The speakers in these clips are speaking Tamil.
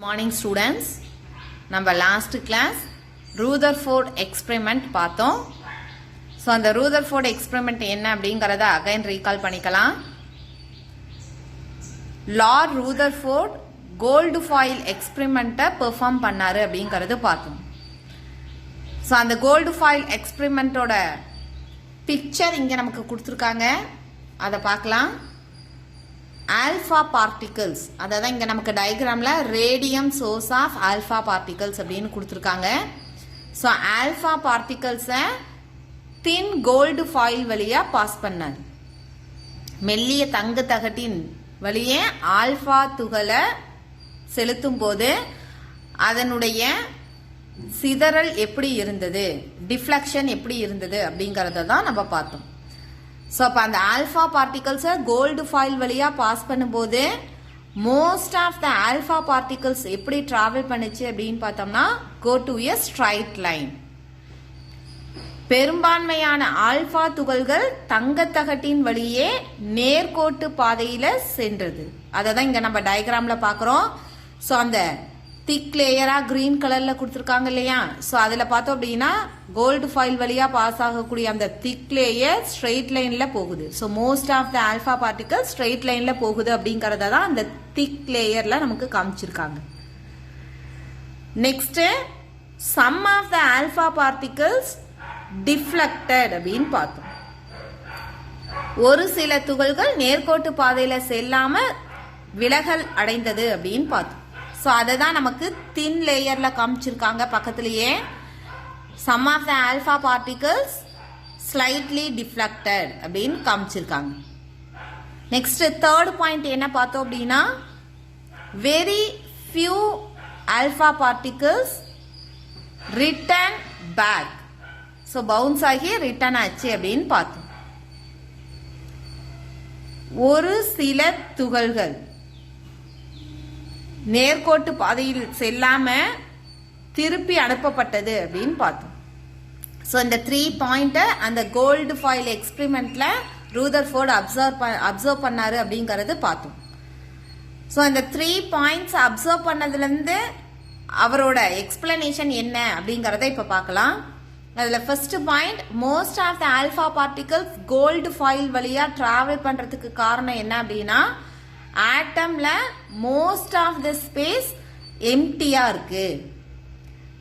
Morning students, நம்ம last class Rutherford experiment பார்த்தோம். So அந்த Rutherford experiment என்ன அப்படிங்கறத again recall பண்ணிக்கலாம். Lord Rutherford gold foil experiment perform பண்ணாரு அப்படிங்கறது பார்த்தோம். So அந்த gold foil experiment ஓட picture இங்க நமக்கு கொடுத்திருக்காங்க. அத பார்க்கலாம். Alpha particles அதாவது இங்க நமக்கு டயகிராம்ல radium source of alpha particles அப்படினு கொடுத்திருக்காங்க. So alpha particles thin gold foil வழியா பாஸ் பண்ணார். மெல்லிய தங்க தகட்டின் வழியே ஆல்பா துகளை செலுத்தும் போது அதனுடைய சிதறல் எப்படி இருந்தது, டிஃப்ளெக்ஷன் எப்படி இருந்தது அப்படிங்கறத தான் நம்ம பார்த்தோம். ஸோ அப்போ அந்த ஆல்ஃபா பார்ட்டிகல்ஸை கோல்டு ஃபாயில் வழியாக பாஸ் பண்ணும்போது most of the alpha particles எப்படி டிராவல் பண்ணுச்சு அப்படின்னு பார்த்தோம்னா go to a straight line. பெரும்பான்மையான ஆல்ஃபா துகள்கள் தங்கத்தகட்டின் வழியே நேர்கோட்டு பாதையில சென்றது. அதை தான் இங்க நம்ம டயக்ராம்ல பார்க்குறோம். ஸோ அந்த திக் லேயரா கிரீன் கலர்ல கொடுத்துருக்காங்க இல்லையா, ஸோ அதில் பார்த்தோம் அப்படின்னா கோல்டு ஃபாயில் வழியா பாஸ் ஆகக்கூடிய அந்த திக் லேயர் ஸ்ட்ரெயிட் லைன்ல போகுது. So most of the alpha particle straight லைன்ல போகுது அப்படிங்கறத தான் அந்த திக் லேயர்ல நமக்கு காமிச்சிருக்காங்க. Next some of the alpha particles deflected அப்படின்னு பார்த்தோம். ஒரு சில துகள்கள் நேர்கோட்டு பாதையில செல்லாம விலகல் அடைந்தது அப்படின்னு பார்த்தோம். ஸோ அதை தான் நமக்கு தின் லேயர்ல காமிச்சிருக்காங்க பக்கத்திலேயே. Some of the alpha particles slightly deflected அப்படின்னு காமிச்சிருக்காங்க. நெக்ஸ்ட் தேர்ட் பாயிண்ட் என்ன பார்த்தோம் அப்படின்னா very few alpha particles return back. So bounce ஆகி ரிட்டர்ன் ஆச்சு அப்படின்னு பார்த்தோம். ஒரு சில துகள்கள் நேர்கோட்டு பாதையில் செல்லாம திருப்பி அனுப்பப்பட்டது அப்படின்னு பார்த்தோம். ஸோ இந்த 3 பாயிண்ட் அந்த கோல்டு ஃபாயில் எக்ஸ்பெரிமெண்ட்ல ரூதர்ஃபோர்ட் அப்சர்வ் பண்ணாரு அப்படிங்கறது பார்த்தோம். ஸோ இந்த 3 பாயிண்ட்ஸ் அப்சர்வ் பண்ணதுல இருந்து அவரோட எக்ஸ்பிளனேஷன் என்ன அப்படிங்கறத இப்ப பார்க்கலாம். அதுல first point most of the alpha particles gold foil வழியா டிராவல் பண்றதுக்கு காரணம் என்ன அப்படின்னா ஆட்டம்ல மோஸ்ட் ஆஃப் த ஸ்பேஸ் எம்டியா இருக்கு.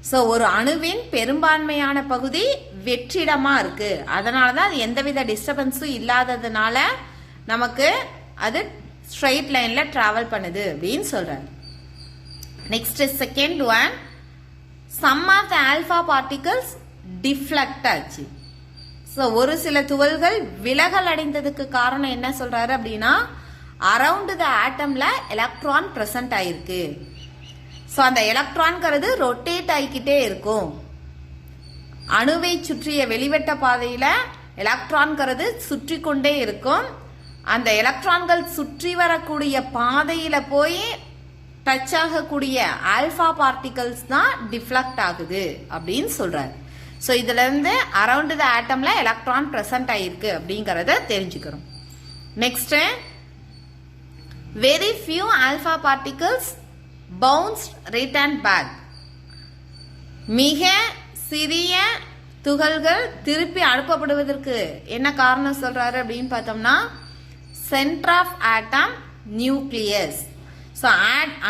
ஸோ ஒரு அணுவின் பெரும்பான்மையான பகுதி வெற்றிடமா இருக்கு. அதனாலதான் அது எந்தவித டிஸ்டர்பன்ஸும் இல்லாததுனால நமக்கு அது ஸ்ட்ரெயிட் லைன்ல டிராவல் பண்ணுது அப்படின்னு சொல்றாரு. Next second one some of the alpha particles deflect ஆச்சு. ஸோ ஒரு சில துகள்கள் விலகல் அடைந்ததுக்கு காரணம் என்ன சொல்றாரு அப்படின்னா அரவுண்ட் த ஆட்டம்ல எலக்ட்ரான் பிரசன்ட் ஆயிருக்கு. ஸோ அந்த எலக்ட்ரான்ங்கிறது ரொட்டேட் ஆகிக்கிட்டே இருக்கும். அணுவை சுற்றிய வெளிவட்ட பாதையில எலக்ட்ரான்ங்கிறது சுற்றி கொண்டே இருக்கும். அந்த எலக்ட்ரான்கள் சுற்றி வரக்கூடிய பாதையில போய் டச் ஆகக்கூடிய ஆல்ஃபா பார்ட்டிகல்ஸ் தான் டிஃப்ளெக்ட் ஆகுது அப்படின்னு சொல்றாரு. ஸோ இதுல இருந்து அரவுண்ட் த ஆட்டம்ல எலக்ட்ரான் பிரசன்ட் ஆயிருக்கு அப்படிங்கறத தெரிஞ்சுக்கிறோம். Next very few alpha particles bounced return back. மிக சிறிய துகள்கள் திருப்பி அனுப்பப்படுவதற்கு என்ன காரணம் சொல்றாரு அப்படின்னு பார்த்தோம்னா centre of atom nucleus. So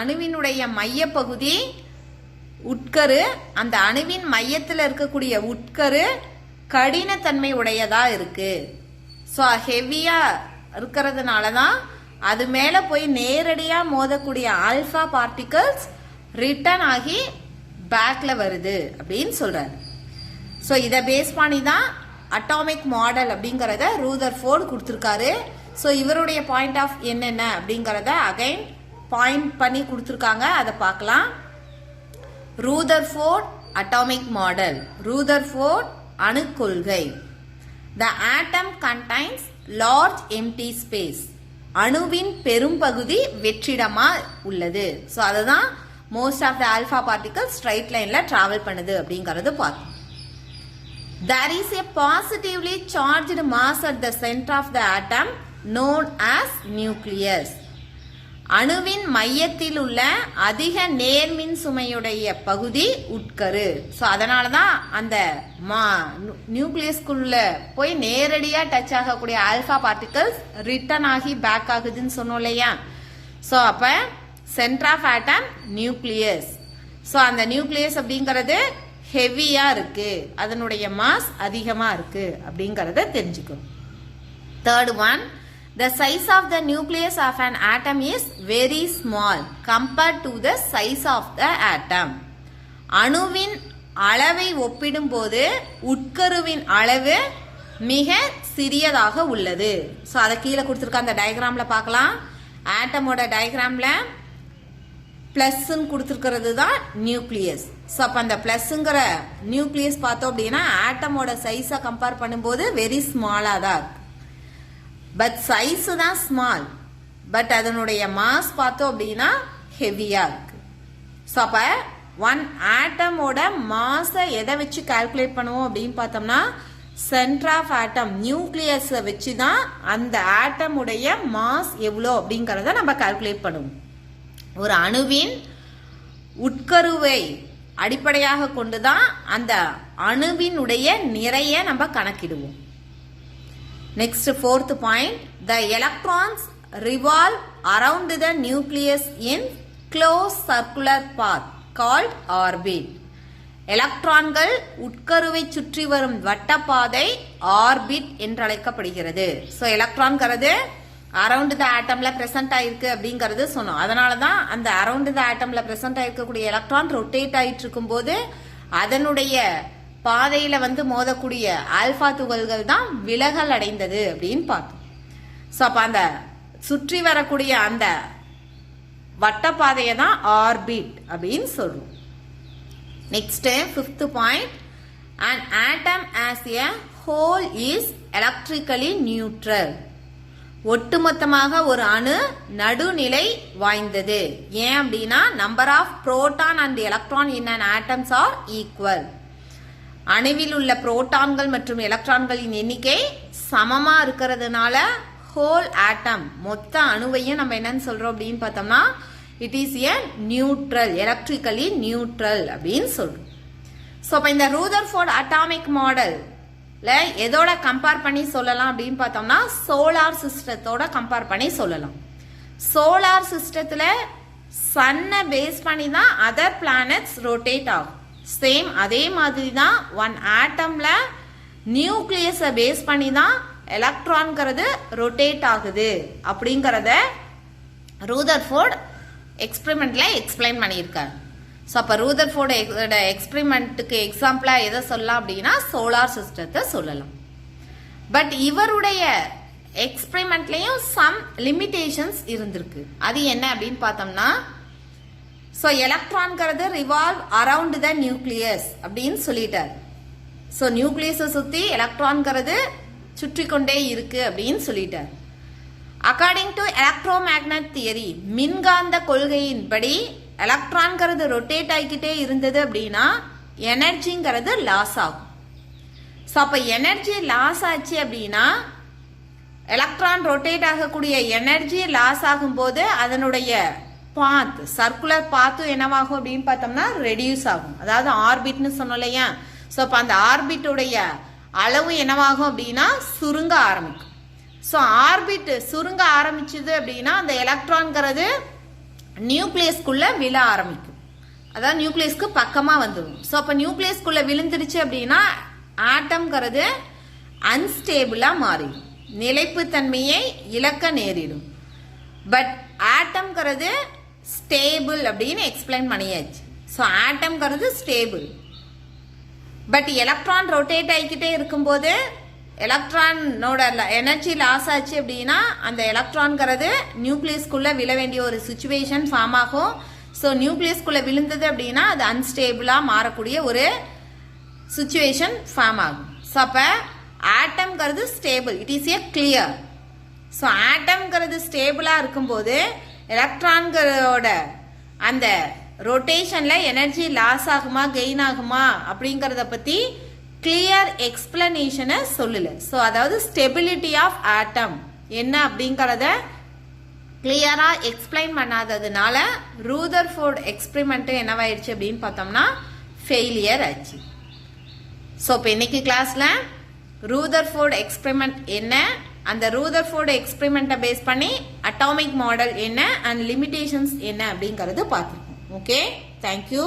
அணுவினுடைய மைய பகுதி உட்கரு, அந்த அணுவின் மையத்தில் இருக்கக்கூடிய உட்கரு கடினத்தன்மை உடையதா இருக்கு. ஸோ ஹெவியா இருக்கிறதுனால தான் அது மேல போய் நேரடியா மோதக்கூடிய ஆல்பா பார்ட்டிகல்ஸ் ரிட்டர்ன் ஆகி பேக்ல வருது அப்படின்னு சொல்றாரு. ஸோ இதை பேஸ் பண்ணி தான் அட்டாமிக் மாடல் அப்படிங்கறத ரூதர்ஃபோர்ட் கொடுத்திருக்காரு. ஸோ இவருடைய பாயிண்ட் ஆஃப் என்னென்ன அப்படிங்கறத அகைன் பாயிண்ட் பண்ணி கொடுத்திருக்காங்க, அதை பார்க்கலாம். ரூதர்ஃபோர்ட் அட்டாமிக் மாடல், ரூதர்ஃபோர்ட் அணு கொள்கை. The atom contains large empty space. அணுவின் பெரும்பகுதி வெற்றிடமா உள்ளது. ஸோ அதுதான் most of the alpha particle straight லைன்ல டிராவல் பண்ணுது அப்படிங்கறது பார்த்தோம். There is a positively charged mass at the center of the atom known as nucleus. அணுவின் மையத்தில் உள்ள அதிக நேர்மின் சுமையுடைய பகுதி உட்கரு. ஸோ அதனால தான் அந்த நியூக்ளியஸ்குள்ள போய் நேரடியாக டச் ஆகக்கூடிய ஆல்ஃபா பார்ட்டிகல்ஸ் ரிட்டர்ன் ஆகி பேக் ஆகுதுன்னு சொன்னோம் இல்லையா. ஸோ அப்போ centre of atom nucleus. So அந்த நியூக்ளியஸ் அப்படிங்கிறது ஹெவியா இருக்கு, அதனுடைய மாஸ் அதிகமா இருக்கு அப்படிங்கறத தெரிஞ்சுக்கணும். Third one, the size of the nucleus of an atom is very small compared to the size of the atom. அணுவின் அளவை ஒப்பிடும்போது உட்கருவின் அளவு மிக சிறியதாக உள்ளது. ஸோ அதை கீழே கொடுத்துருக்க அந்த டயக்ராம்ல பார்க்கலாம். ஆட்டமோட டயக்ராம்ல பிளஸ்ன்னு கொடுத்துருக்கிறது தான் நியூக்ளியஸ். ஸோ அப்போ அந்த பிளஸ்ங்கிற நியூக்ளியஸ் பார்த்தோம் அப்படின்னா ஆட்டமோட சைஸை கம்பேர் பண்ணும்போது வெரி ஸ்மாலாக தான் இருக்கு. பட் சைஸ் தான் ஸ்மால், பட் அதனுடைய மாஸ் பார்த்தோம் அப்படின்னா ஹெவியாக இருக்கு. ஸோ அப்போ ஒன் ஆட்டமோட மாஸை எதை வச்சு கால்குலேட் பண்ணுவோம் அப்படின்னு பார்த்தோம்னா சென்டர் ஆஃப் ஆட்டம் நியூக்ளியஸை வச்சு தான் அந்த ஆட்டமுடைய மாஸ் எவ்வளோ அப்படிங்கிறத நம்ம கால்குலேட் பண்ணுவோம். ஒரு அணுவின் உட்கருவை அடிப்படையாக கொண்டுதான் அந்த அணுவினுடைய நிறைய நம்ம கணக்கிடுவோம். Next fourth point, the electrons revolve around the nucleus in close circular path called orbit. எலக்ட்ரான்கள் உட்கருவை சுற்றி வரும் வட்டப்பாதை ஆர்பிட் என்றழைக்கப்படுகிறது. ஸோ எலக்ட்ரான்கிறது அரவுண்ட் த ஆட்டம்ல பிரசன்ட் ஆயிருக்கு அப்படிங்கறது சொன்னோம். அதனாலதான் அந்த அரவுண்ட் த ஆட்டம்ல பிரசன்ட் ஆயிருக்கக்கூடிய எலக்ட்ரான் ரொட்டேட் ஆயிட்டு இருக்கும் போது அதனுடைய பாதையில மோதக்கூடிய ஆல்பா துகள்கள் தான் விலகல் அடைந்தது அப்படின்னு பார்த்தோம். ஸோ அப்ப அந்த சுற்றி வரக்கூடிய அந்த வட்டப்பாதையை தான் ஆர்பிட் அப்படின்னு சொல்றோம். Next fifth point, an atom as a whole is electrically neutral. ஒட்டுமொத்தமாக ஒரு அணு நடுநிலை வாய்ந்தது. ஏன் அப்படின்னா number of proton and electron in an atoms are equal. அணுவில் உள்ள புரோட்டான்கள் மற்றும் எலக்ட்ரான்களின் எண்ணிக்கை சமமா இருக்கிறதுனால ஹோல் ஆட்டம் மொத்த அணுவையும் நம்ம என்னன்னு சொல்றோம் அப்படின்னு பார்த்தோம்னா it is a neutral, electrically neutral அப்படின்னு சொல்றோம். ஸோ இப்போ இந்த ரூதர்ஃபோர்ட் அட்டாமிக் மாடல் எதோட கம்பேர் பண்ணி சொல்லலாம் அப்படின்னு பார்த்தோம்னா சோலார் சிஸ்டத்தோட கம்பேர் பண்ணி சொல்லலாம். சோலார் சிஸ்டத்துல சன்னை பேஸ் பண்ணி தான் அதர் பிளானட்ஸ் ரொட்டேட் ஆகும். சேம் அதே மாதிரி தான் ஒன் ஆட்டம்ல நியூக்ளியஸை பேஸ் பண்ணி தான் எலக்ட்ரான்ங்கிறது ரொட்டேட் ஆகுது அப்படிங்கறத ரூதர்ஃபோர்ட் எக்ஸ்பெரிமெண்ட்ல எக்ஸ்பிளைன் பண்ணியிருக்காரு. ஸோ அப்போ ரூதர்ஃபோர்ட் எக்ஸ்பெரிமெண்ட்டுக்கு எக்ஸாம்பிளாக எதை சொல்லலாம் அப்படின்னா சோலார் சிஸ்டத்தை சொல்லலாம். பட் இவருடைய எக்ஸ்பெரிமெண்ட்லேயும் சம் லிமிடேஷன்ஸ் இருந்திருக்கு. அது என்ன அப்படின்னு பார்த்தோம்னா ஸோ எலக்ட்ரான்கிறது ரிவால்வ் அரவுண்ட் த நியூக்ளியஸ் அப்படின்னு சொல்லிட்டார். ஸோ நியூக்ளியஸை சுற்றி எலக்ட்ரான்கிறது சுற்றி கொண்டே இருக்கு அப்படின்னு சொல்லிட்டார். அக்கார்டிங் டு எலக்ட்ரோமேக்னட் தியரி, மின்காந்த கொள்கையின்படி எலக்ட்ரான்கிறது ரொட்டேட் ஆகிக்கிட்டே இருந்தது அப்படின்னா எனர்ஜிங்கிறது லாஸ் ஆகும். ஸோ அப்போ எனர்ஜி லாஸ் ஆச்சு அப்படின்னா எலக்ட்ரான் ரொட்டேட் ஆகக்கூடிய எனர்ஜி லாஸ் ஆகும்போது அதனுடைய பாத் சர்க்குலர் பாத்தும் என்னவாகும் அப்படின்னு பார்த்தோம்னா ரெடியூஸ் ஆகும். அதாவது ஆர்பிட்னு சொன்னோம் இல்லையா. ஸோ அப்போ அந்த ஆர்பிட்டுடைய அளவு என்னவாகும் அப்படின்னா சுருங்க ஆரம்பிக்கும். ஸோ ஆர்பிட் சுருங்க ஆரம்பிச்சது அப்படின்னா அந்த எலக்ட்ரான்கிறது நியூக்ளியஸ்குள்ள விழ ஆரம்பிக்கும். அதாவது நியூக்ளியஸ்க்கு பக்கமா வந்துடும். ஸோ அப்போ நியூக்ளியஸ்குள்ள விழுந்துடுச்சு அப்படின்னா ஆட்டம்ங்கிறது அன்ஸ்டேபிளா மாறிடும், நிலைப்புத்தன்மையை இழக்க நேரிடும். பட் ஆட்டம்ங்கிறது ஸ்டேபிள் அப்படின்னு எக்ஸ்பிளைன் பண்ணியாச்சு. ஸோ ஆட்டம்ங்கிறது ஸ்டேபிள். பட் எலக்ட்ரான் ரொட்டேட் ஆகிக்கிட்டே இருக்கும்போது எலக்ட்ரானோட எனர்ஜி லாஸ் ஆச்சு அப்படின்னா அந்த எலக்ட்ரான்கிறது நியூக்ளியஸ்குள்ள விழ வேண்டிய ஒரு சுச்சுவேஷன் ஃபார்ம் ஆகும். ஸோ நியூக்ளியஸ்குள்ள விழுந்தது அப்படின்னா அது அன்ஸ்டேபிளா மாறக்கூடிய ஒரு சுச்சுவேஷன் ஃபார்ம் ஆகும். ஸோ அப்போ ஆட்டம்ங்கிறது stable, it is a clear. So ஆட்டம்ங்கிறது ஸ்டேபிளா இருக்கும்போது எலக்ட்ரான்களோட அந்த ரொட்டேஷன்ல எனர்ஜி லாஸ் ஆகுமா கெயின் ஆகுமா அப்படிங்கறத பத்தி கிளியர் எக்ஸ்பிளனேஷனை சொல்லல. ஸோ அதாவது ஸ்டெபிலிட்டி ஆஃப் ஆட்டம் என்ன அப்படிங்கறத கிளியரா எக்ஸ்பிளைன் பண்ணாததுனால ரூதர்ஃபோர்ட் எக்ஸ்பெரிமெண்ட் என்னவாயிடுச்சு அப்படின்னு பார்த்தோம்னா ஃபெயிலியர் ஆச்சு. ஸோ இப்போ இன்னைக்கு கிளாஸ்ல ரூதர்ஃபோர்ட் எக்ஸ்பெரிமெண்ட் என்ன, அந்த ரூதர்ஃபோர்ட் எக்ஸ்பெரிமெண்ட்டை பேஸ் பண்ணி அட்டாமிக் மாடல் என்ன அண்ட் லிமிடேஷன்ஸ் என்ன அப்படிங்கிறது பார்த்துருக்கோம். Okay, thank you.